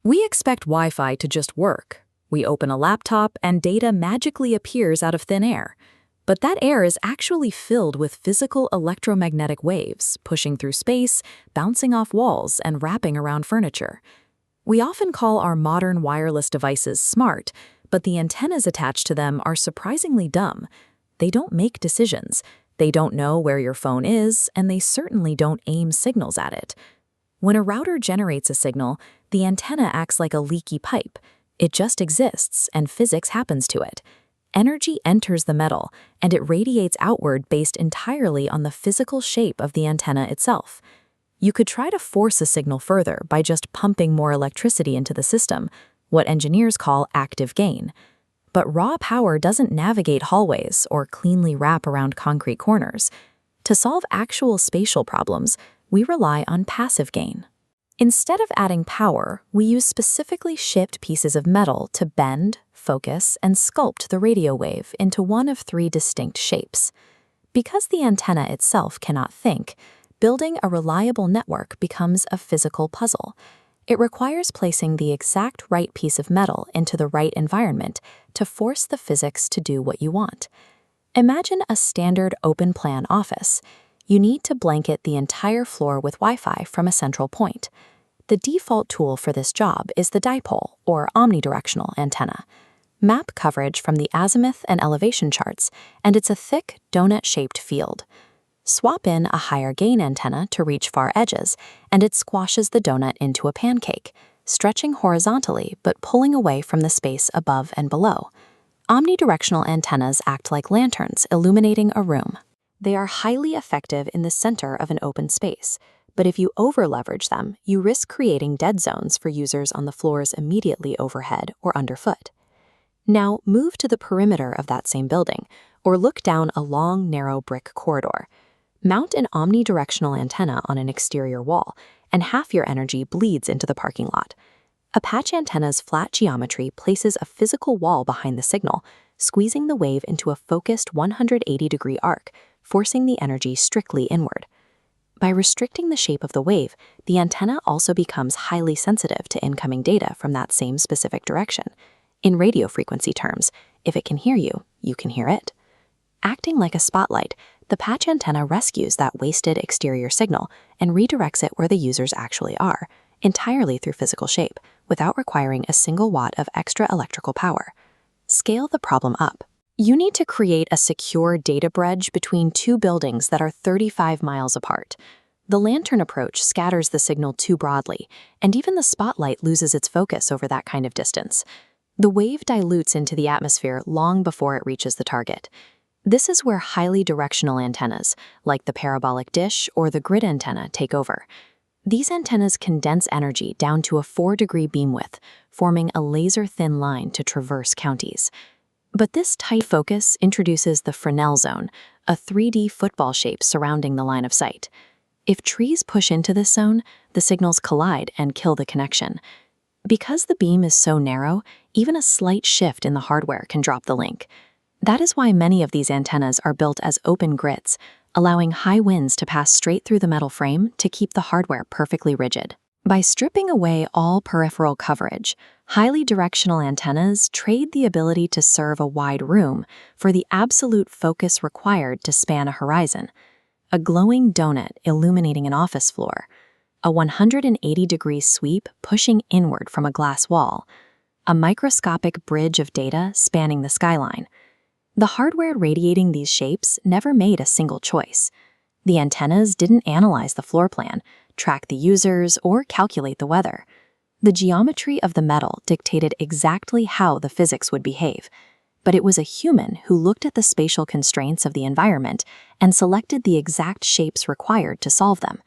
We expect Wi-Fi to just work. We open a laptop and data magically appears out of thin air. But that air is actually filled with physical electromagnetic waves, pushing through space, bouncing off walls, and wrapping around furniture. We often call our modern wireless devices smart, but the antennas attached to them are surprisingly dumb. They don't make decisions, they don't know where your phone is, and they certainly don't aim signals at it. When a router generates a signal, the antenna acts like a leaky pipe. It just exists, and physics happens to it. Energy enters the metal, and it radiates outward based entirely on the physical shape of the antenna itself. You could try to force a signal further by just pumping more electricity into the system, what engineers call active gain. But raw power doesn't navigate hallways or cleanly wrap around concrete corners. To solve actual spatial problems, we rely on passive gain. Instead of adding power, we use specifically shaped pieces of metal to bend, focus, and sculpt the radio wave into one of three distinct shapes. Because the antenna itself cannot think, building a reliable network becomes a physical puzzle. It requires placing the exact right piece of metal into the right environment to force the physics to do what you want. Imagine a standard open-plan office. You need to blanket the entire floor with Wi-Fi from a central point. The default tool for this job is the dipole, or omnidirectional antenna. Map coverage from the azimuth and elevation charts, and it's a thick, donut-shaped field. Swap in a higher gain antenna to reach far edges, and it squashes the donut into a pancake, stretching horizontally but pulling away from the space above and below. Omnidirectional antennas act like lanterns illuminating a room. They are highly effective in the center of an open space, but if you over-leverage them, you risk creating dead zones for users on the floors immediately overhead or underfoot. Now move to the perimeter of that same building, or look down a long, narrow brick corridor. Mount an omnidirectional antenna on an exterior wall, and half your energy bleeds into the parking lot. A patch antenna's flat geometry places a physical wall behind the signal, squeezing the wave into a focused 180-degree arc, forcing the energy strictly inward. By restricting the shape of the wave, the antenna also becomes highly sensitive to incoming data from that same specific direction. In radio frequency terms, if it can hear you, you can hear it. Acting like a spotlight, the patch antenna rescues that wasted exterior signal and redirects it where the users actually are, entirely through physical shape, without requiring a single watt of extra electrical power. Scale the problem up. You need to create a secure data bridge between two buildings that are 35 miles apart. The lantern approach scatters the signal too broadly, and even the spotlight loses its focus over that kind of distance. The wave dilutes into the atmosphere long before it reaches the target. This is where highly directional antennas, like the parabolic dish or the grid antenna, take over. These antennas condense energy down to a 4-degree beam width, forming a laser-thin line to traverse counties. But this tight focus introduces the Fresnel zone, a 3D football shape surrounding the line of sight. If trees push into this zone, the signals collide and kill the connection. Because the beam is so narrow, even a slight shift in the hardware can drop the link. That is why many of these antennas are built as open grids, allowing high winds to pass straight through the metal frame to keep the hardware perfectly rigid. By stripping away all peripheral coverage, highly directional antennas trade the ability to serve a wide room for the absolute focus required to span a horizon. A glowing donut illuminating an office floor, a 180-degree sweep pushing inward from a glass wall, a microscopic bridge of data spanning the skyline. The hardware radiating these shapes never made a single choice. The antennas didn't analyze the floor plan, track the users, or calculate the weather. The geometry of the metal dictated exactly how the physics would behave, but it was a human who looked at the spatial constraints of the environment and selected the exact shapes required to solve them.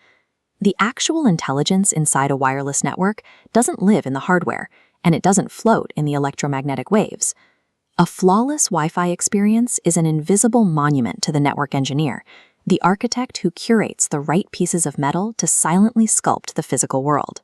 The actual intelligence inside a wireless network doesn't live in the hardware, and it doesn't float in the electromagnetic waves. A flawless Wi-Fi experience is an invisible monument to the network engineer, the architect who curates the right pieces of metal to silently sculpt the physical world.